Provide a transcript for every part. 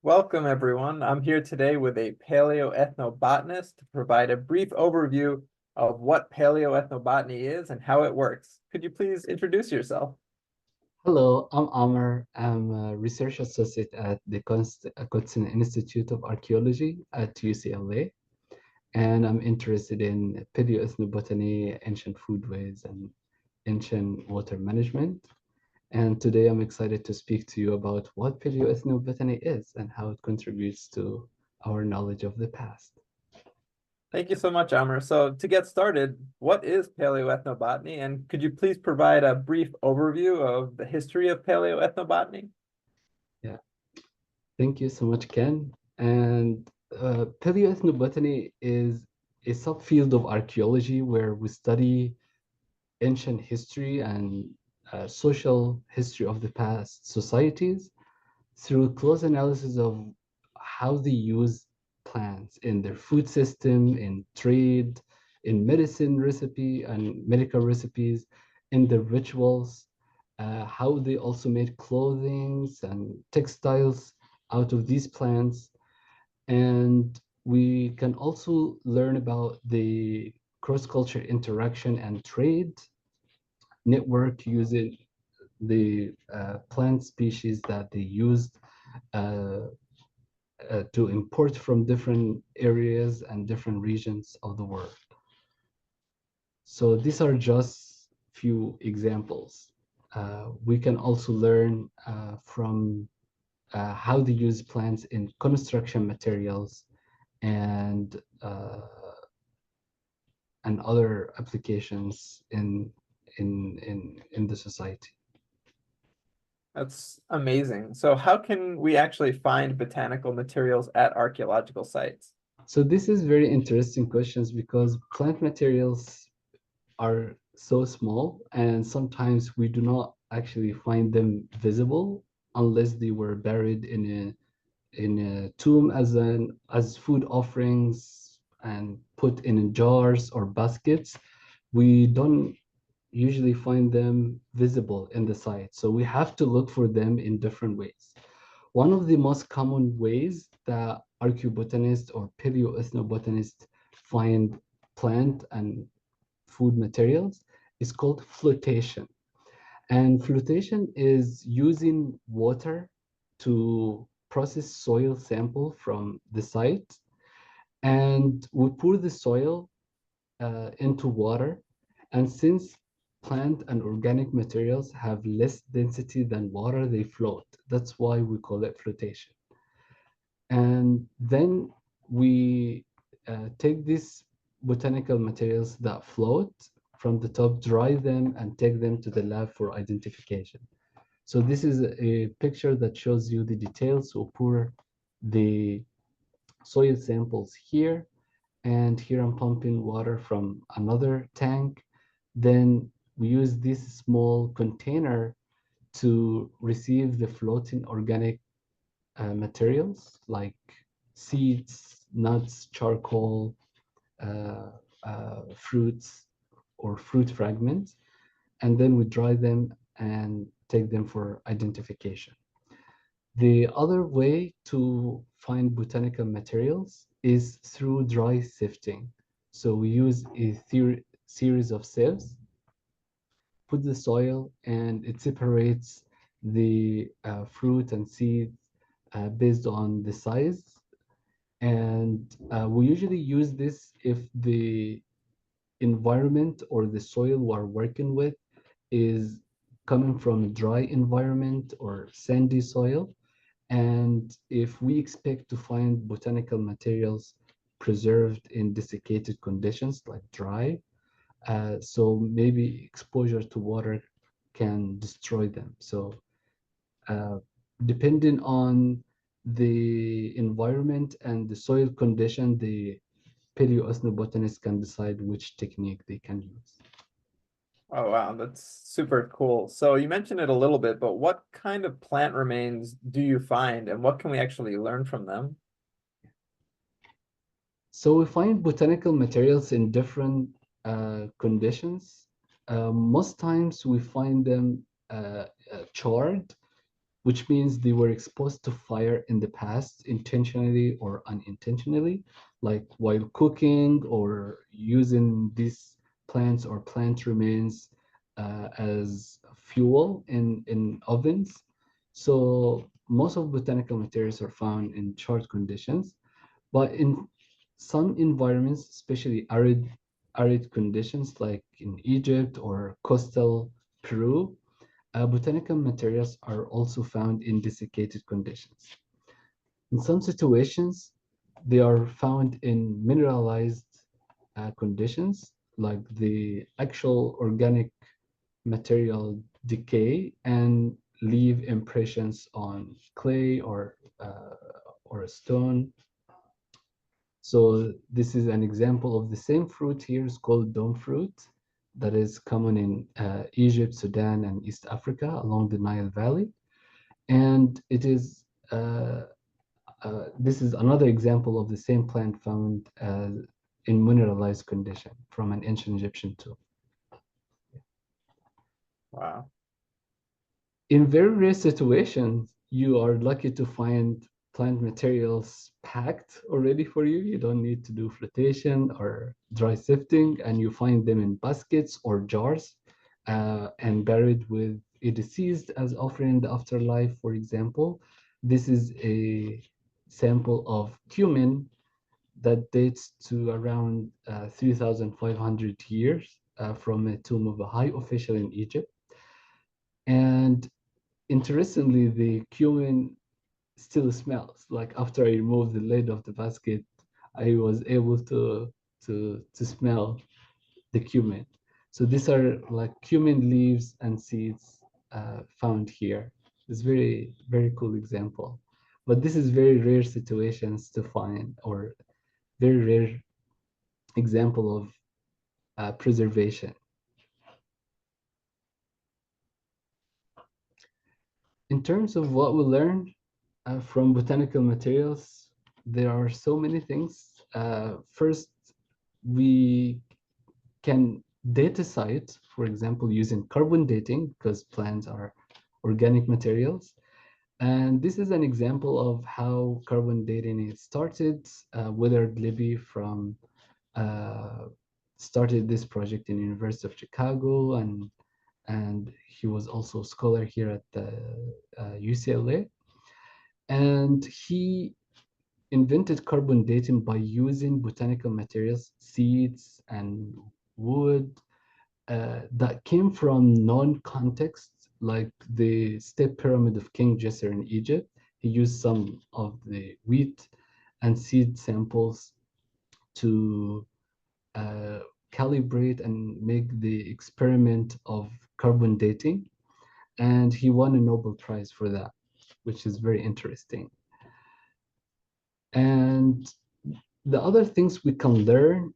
Welcome, everyone. I'm here today with a paleoethnobotanist to provide a brief overview of what paleoethnobotany is and how it works. Could you please introduce yourself? Hello, I'm Amr. I'm a research associate at the Cotsen Institute of Archaeology at UCLA, and I'm interested in paleoethnobotany, ancient foodways, and ancient water management. And today I'm excited to speak to you about what paleoethnobotany is and how it contributes to our knowledge of the past. Thank you so much, Amr. So to get started, what is paleoethnobotany? And could you please provide a brief overview of the history of paleoethnobotany? Yeah, thank you so much, Ken. And paleoethnobotany is a subfield of archaeology where we study ancient history and social history of the past societies through close analysis of how they use plants in their food system, in trade, in medicine recipe and medical recipes, in their rituals, how they also made clothing and textiles out of these plants. And we can also learn about the cross-culture interaction and trade network using the plant species that they used uh, to import from different areas and different regions of the world. So these are just few examples. We can also learn from how they use plants in construction materials and uh, and other applications in the society. That's amazing. So how can we actually find botanical materials at archaeological sites? So this is very interesting questions because plant materials are so small and sometimes we do not actually find them visible unless they were buried in a tomb as food offerings and put in jars or baskets. We don't usually find them visible in the site. So we have to look for them in different ways. One of the most common ways that archaeobotanists or paleoethnobotanists find plant and food materials is called flotation. And flotation is using water to process soil sample from the site. And we pour the soil into water. And since plant and organic materials have less density than water, they float. That's why we call it flotation. And then we take these botanical materials that float from the top, dry them, and take them to the lab for identification. So this is a picture that shows you the details. So pour the soil samples here, and here I'm pumping water from another tank. Then we use this small container to receive the floating organic materials like seeds, nuts, charcoal, uh, fruits, or fruit fragments, and then we dry them and take them for identification. The other way to find botanical materials is through dry sifting. So we use a series of sieves, put the soil, and it separates the fruit and seeds based on the size. And we usually use this if the environment or the soil we're working with is coming from a dry environment or sandy soil. And if we expect to find botanical materials preserved in desiccated conditions like dry, so maybe exposure to water can destroy them. So uh, depending on the environment and the soil condition, the paleoethnobotanist can decide which technique they can use. Oh, wow, that's super cool. So you mentioned it a little bit, but what kind of plant remains do you find and what can we actually learn from them? So we find botanical materials in different conditions. Most times we find them charred, which means they were exposed to fire in the past, intentionally or unintentionally, like while cooking or using these plants or plant remains as fuel in ovens. So most of botanical materials are found in charred conditions, but in some environments, especially arid conditions like in Egypt or coastal Peru, botanical materials are also found in desiccated conditions. In some situations, they are found in mineralized conditions, like the actual organic material decay and leave impressions on clay or a stone. So this is an example of the same fruit here. It's called dome fruit that is common in Egypt, Sudan, and East Africa along the Nile Valley. And it is this is another example of the same plant found in mineralized condition from an ancient Egyptian tomb. Wow. In very rare situations, you are lucky to find plant materials packed already for you. You don't need to do flotation or dry sifting, and you find them in baskets or jars and buried with a deceased as offering in the afterlife, for example. This is a sample of cumin that dates to around 3,500 years from a tomb of a high official in Egypt. And interestingly, the cumin still smells. Like after I removed the lid of the basket, I was able to smell the cumin. So these are like cumin leaves and seeds found here. It's very cool example. But this is very rare situations to find, or very rare example of preservation. In terms of what we learned from botanical materials, there are so many things. First, we can date a site, for example, using carbon dating, because plants are organic materials. And this is an example of how carbon dating is started. Willard Libby from started this project in University of Chicago, and he was also a scholar here at the UCLA. And he invented carbon dating by using botanical materials, seeds, and wood that came from known contexts, like the step pyramid of King Jesser in Egypt. He used some of the wheat and seed samples to uh, calibrate and make the experiment of carbon dating. And he won a Nobel Prize for that, which is very interesting. And the other things we can learn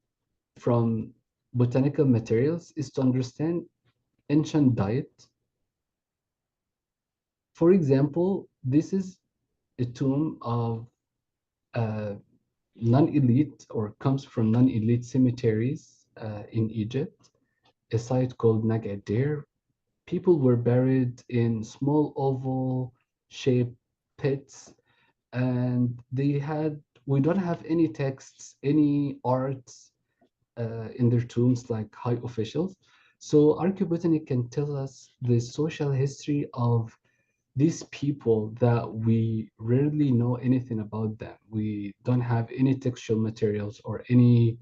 from botanical materials is to understand ancient diet. For example, this is a tomb of non-elite or comes from non-elite cemeteries in Egypt, a site called Nag Adair. People were buried in small oval shaped pits, and we don't have any texts, any arts in their tombs like high officials. So archaeobotany can tell us the social history of these people that we rarely know anything about them. We don't have any textual materials or any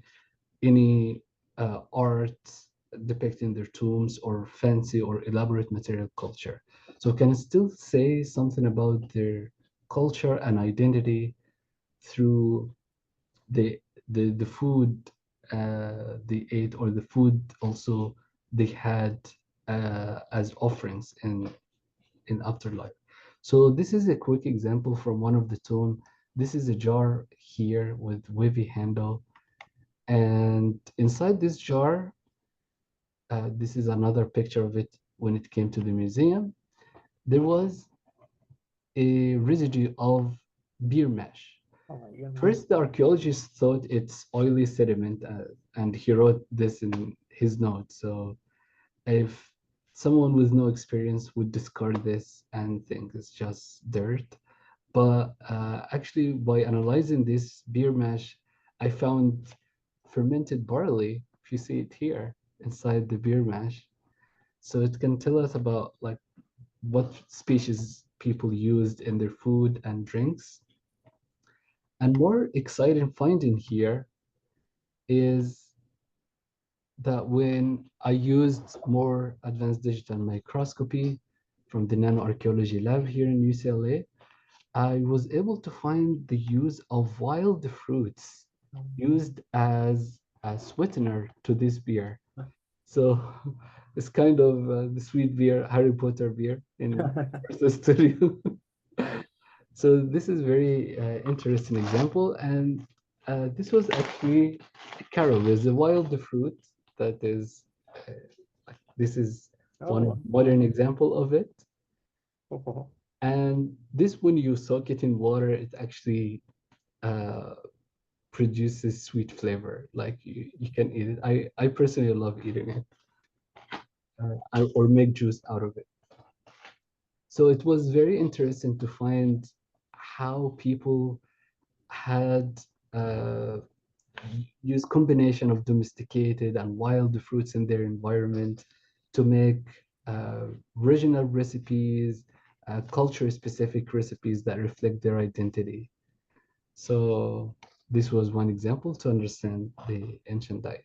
art depicting their tombs or fancy or elaborate material culture. So can still say something about their culture and identity through the the food they ate, or the food also they had as offerings in afterlife. So this is a quick example from one of the tomb. This is a jar here with wavy handle, and inside this jar, this is another picture of it when it came to the museum. There was a residue of beer mash. Oh my goodness. First, the archaeologist thought it's oily sediment, and he wrote this in his notes. So if someone with no experience would discard this and think it's just dirt. But actually, by analyzing this beer mash, I found fermented barley, if you see it here, inside the beer mash. So it can tell us about like what species people used in their food and drinks. And more exciting finding here is that when I used more advanced digital microscopy from the nanoarchaeology lab here in UCLA, I was able to find the use of wild fruits used as a sweetener to this beer. So it's kind of the sweet beer, Harry Potter beer in the studio. So this is very interesting example, and this was actually carob is a wild fruit that is. This is one Oh, modern example of it, oh, and this when you soak it in water, it actually uh, produces sweet flavor. Like you can eat it. I personally love eating it, or make juice out of it. So it was very interesting to find how people had uh, used combination of domesticated and wild fruits in their environment to make regional recipes, culture-specific recipes that reflect their identity. So this was one example to understand the ancient diet.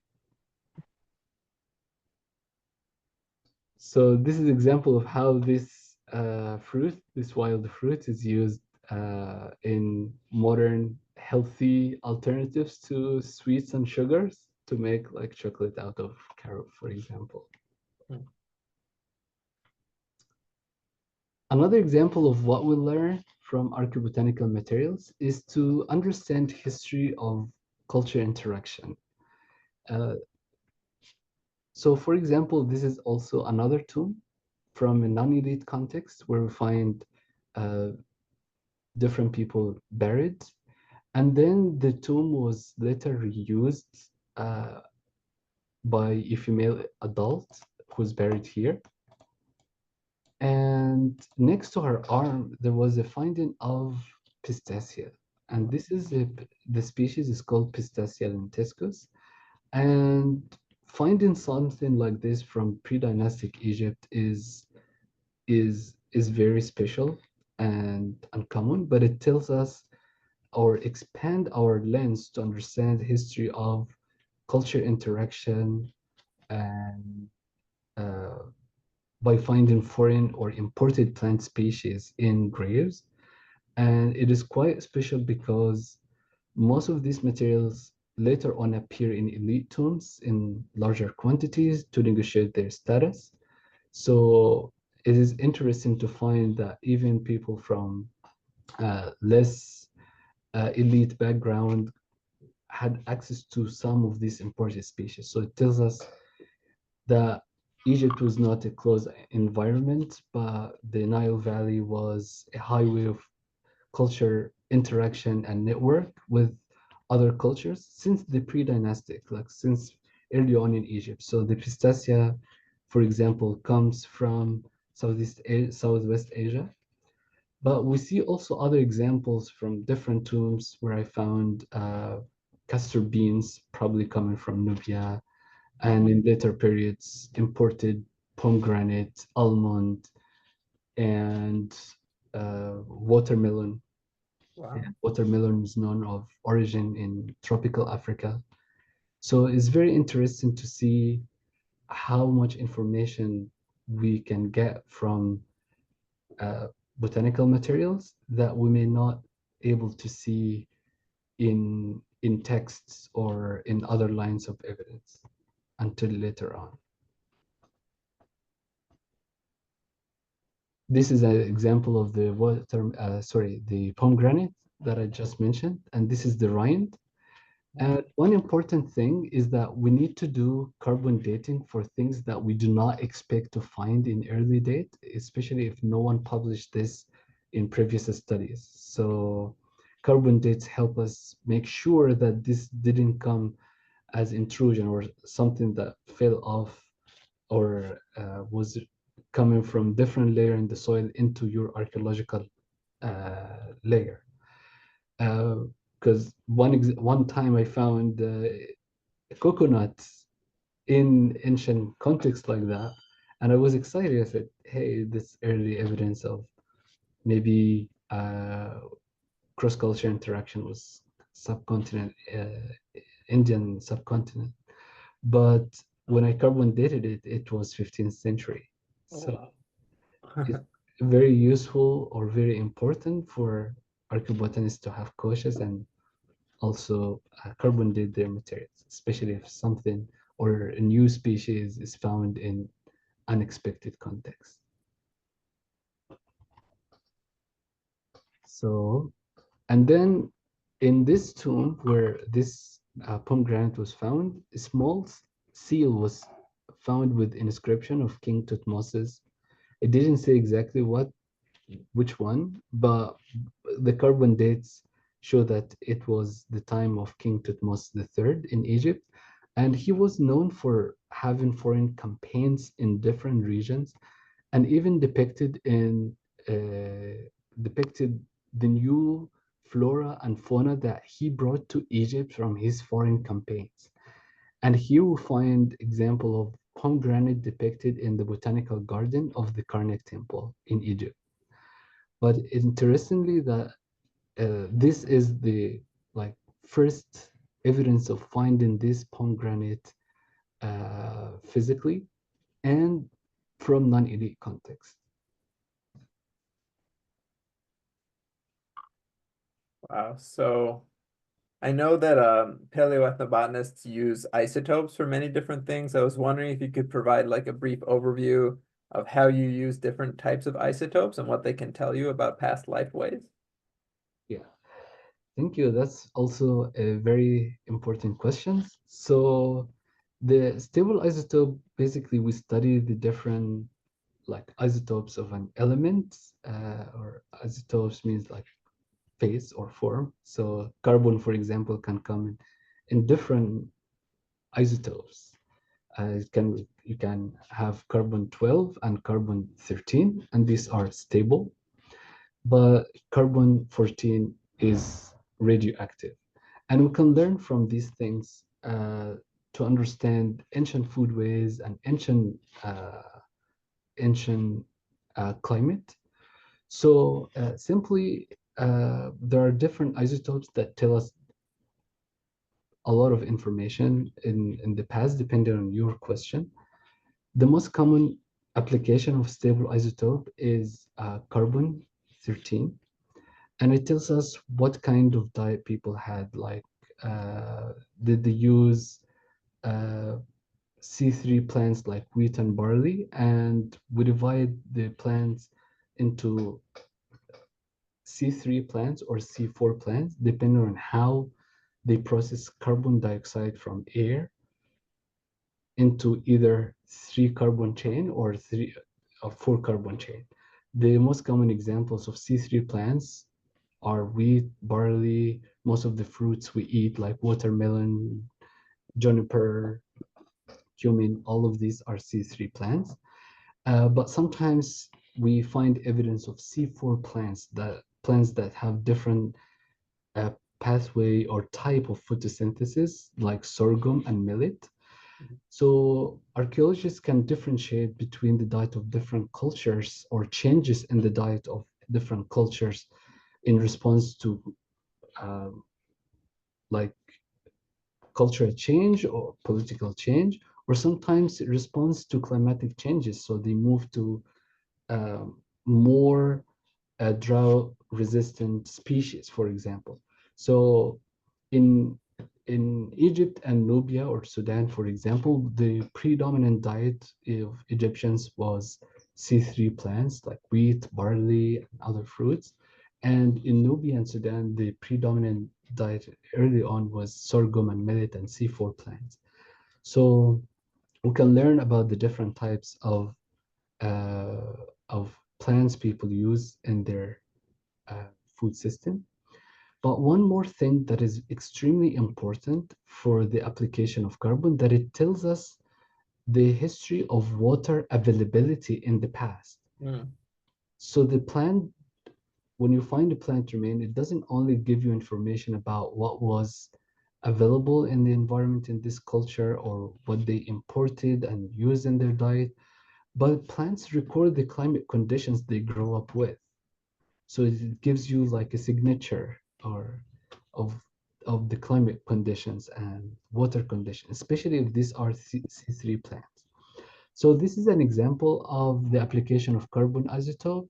So this is example of how this fruit, this wild fruit, is used in modern healthy alternatives to sweets and sugars to make like chocolate out of carob, for example. hmm. Another example of what we learn from archaeobotanical materials is to understand history of culture interaction. Uh, so for example, this is also another tomb from a non-elite context where we find uh, different people buried. And then the tomb was later reused uh, by a female adult who's buried here. And next to her arm, there was a finding of Pistacia. And this is the species is called Pistacia lentiscus. And finding something like this from pre-dynastic Egypt is very special and uncommon, but it tells us or expand our lens to understand history of culture interaction and uh, by finding foreign or imported plant species in graves. And it is quite special because most of these materials later on appear in elite tombs in larger quantities to negotiate their status. So it is interesting to find that even people from less elite background had access to some of these imported species. So it tells us that Egypt was not a closed environment, but the Nile Valley was a highway of culture interaction and network with other cultures since the pre-dynastic, like since early on in Egypt. So the Pistacia, for example, comes from Southwest Asia. But we see also other examples from different tombs where I found castor beans probably coming from Nubia, and in later periods imported pomegranate, almond, and watermelon. Wow. Watermelon is known of origin in tropical Africa. So it's very interesting to see how much information we can get from uh, botanical materials that we may not able to see in texts or in other lines of evidence until later on. This is an example of the pomegranate that I just mentioned, and this is the rind. And one important thing is that we need to do carbon dating for things that we do not expect to find in early date, especially if no one published this in previous studies. So carbon dates help us make sure that this didn't come as intrusion or something that fell off or was coming from different layer in the soil into your archaeological layer. Because one time I found coconuts in ancient context like that, and I was excited. I said, "Hey, this early evidence of maybe cross-culture interaction was subcontinent, Indian subcontinent." But when I carbon dated it, it was 15th century. So Oh, it's very useful or very important for archaeobotanists to have cautious and also carbon date their materials, especially if something or a new species is found in unexpected context. So, and then in this tomb where this pomegranate was found, a small seal was found with inscription of King Tutmosis. It didn't say exactly which one, but the carbon dates show that it was the time of King Tutmosis III in Egypt, and he was known for having foreign campaigns in different regions, and even depicted the new flora and fauna that he brought to Egypt from his foreign campaigns. And here we find example of pomegranate depicted in the botanical garden of the Karnak temple in Egypt. But interestingly, that this is the like first evidence of finding this pomegranate physically and from non-elite context. wow. So I know that paleoethnobotanists use isotopes for many different things. I was wondering if you could provide like a brief overview of how you use different types of isotopes and what they can tell you about past life ways. Yeah, thank you. That's also a very important question. So the stable isotope, basically we study the different like isotopes of an element, or isotopes means like phase or form. So carbon, for example, can come in different isotopes. You can have carbon 12 and carbon 13, and these are stable, but carbon 14 is radioactive. And we can learn from these things to understand ancient foodways and ancient climate. So simply, there are different isotopes that tell us a lot of information in the past, depending on your question. The most common application of stable isotope is carbon 13, and it tells us what kind of diet people had. Like, did they use uh, C3 plants like wheat and barley? And we divide the plants into C3 plants or C4 plants, depending on how they process carbon dioxide from air into either 3 carbon chain or three or 4 carbon chain. The most common examples of C3 plants are wheat, barley, most of the fruits we eat like watermelon, juniper, cumin, all of these are C3 plants. But sometimes we find evidence of C4 plants that have different pathway or type of photosynthesis, like sorghum and millet. So archaeologists can differentiate between the diet of different cultures or changes in the diet of different cultures in response to uh, like cultural change or political change, or sometimes it responds to climatic changes. So they move to more drought-resistant species, for example. So in Egypt and Nubia or Sudan, for example, the predominant diet of Egyptians was C3 plants like wheat, barley, and other fruits. And in Nubia and Sudan, the predominant diet early on was sorghum and millet and C4 plants. So we can learn about the different types uh, of plants people use in their food system. But one more thing that is extremely important for the application of carbon, that it tells us the history of water availability in the past. Mm, So the plant, when you find a plant remain, it doesn't only give you information about what was available in the environment in this culture or what they imported and used in their diet, but plants record the climate conditions they grow up with. So it gives you like a signature or of of the climate conditions and water conditions, especially if these are C3 plants. So this is an example of the application of carbon isotope,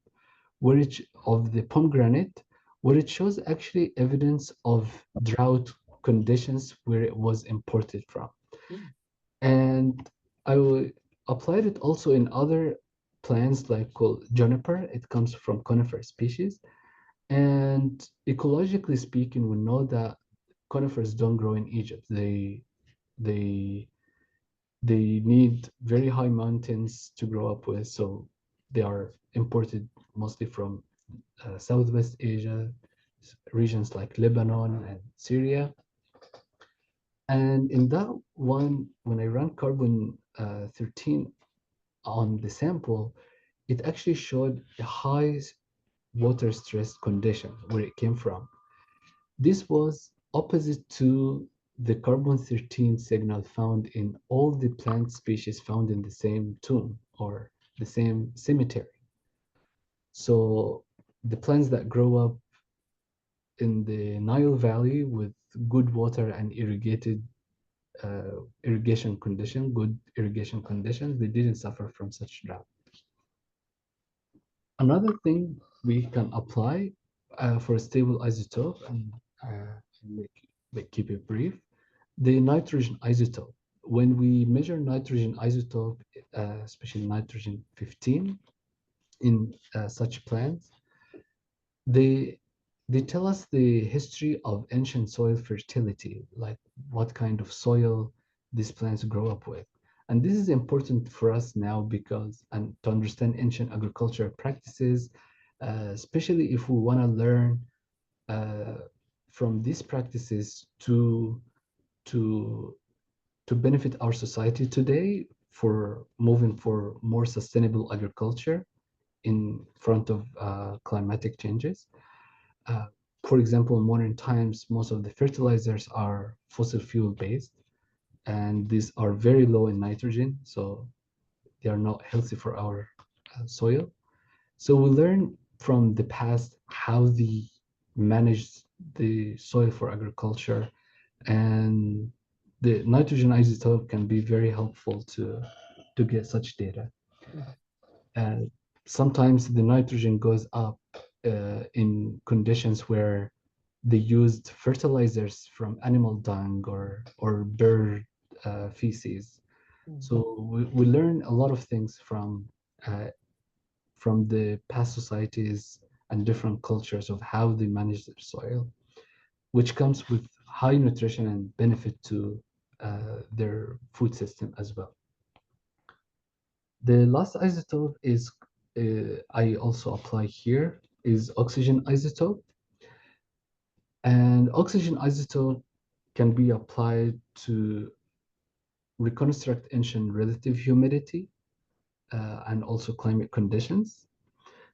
of the pomegranate, where it shows actually evidence of drought conditions where it was imported from. mm, And applied it also in other plants like called juniper. It comes from conifer species. And ecologically speaking, we know that conifers don't grow in Egypt. They they need very high mountains to grow up with, so they are imported mostly from Southwest Asia, regions like Lebanon and Syria. And in that one, when I ran carbon 13 on the sample, it actually showed a high water stress condition where it came from. This was opposite to the carbon 13 signal found in all the plant species found in the same tomb or the same cemetery. So the plants that grow up in the Nile Valley with good water and good irrigation conditions, they didn't suffer from such drought. Another thing we can apply for a stable isotope, and keep it brief, the nitrogen isotope. When we measure nitrogen isotope, especially nitrogen 15 in such plants, they they tell us the history of ancient soil fertility, like what kind of soil these plants grow up with. And this is important for us now because, and to understand ancient agricultural practices, especially if we want to learn uh, from these practices to to benefit our society today for moving for more sustainable agriculture in front of climatic changes. Uh, for example, in modern times, most of the fertilizers are fossil fuel based, and these are very low in nitrogen, so they are not healthy for our soil. So we learn from the past how they managed the soil for agriculture, and the nitrogen isotope can be very helpful to get such data. mm, And sometimes the nitrogen goes up in conditions where they used fertilizers from animal dung or bird feces. mm, So we learn a lot of things uh, from the past societies and different cultures of how they manage their soil, which comes with high nutrition and benefit to their food system as well. The last isotope is I also apply here is oxygen isotope. And oxygen isotope can be applied to reconstruct ancient relative humidity and also climate conditions.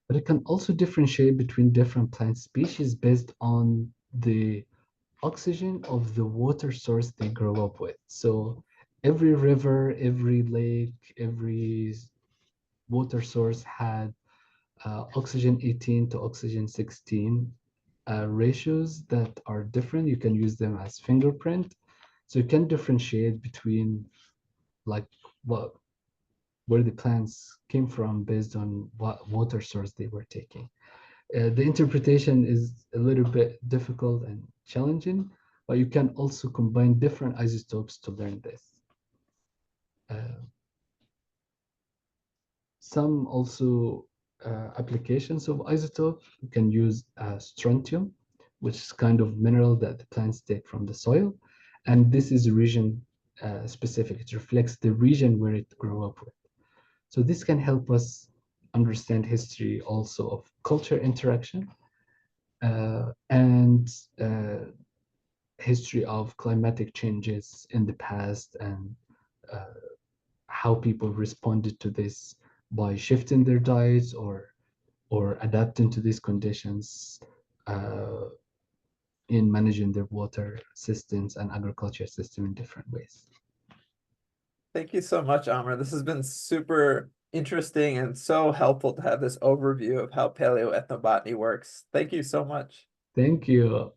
But it can also differentiate between different plant species based on the oxygen of the water source they grow up with. So every river, every lake, every water source had oxygen 18 to oxygen 16 ratios that are different. You can use them as fingerprint. So you can differentiate between like what where the plants came from based on what water source they were taking. The interpretation is a little bit difficult and challenging, but you can also combine different isotopes to learn this. Uh, some also applications of isotope you can use strontium, which is kind of mineral that the plants take from the soil, and this is region specific. It reflects the region where it grew up with. So this can help us understand history also of culture interaction and history of climatic changes in the past and uh, how people responded to this by shifting their diets or adapting to these conditions uh, in managing their water systems and agriculture system in different ways. Thank you so much, Amr. This has been super interesting and so helpful to have this overview of how paleoethnobotany works. Thank you so much. Thank you.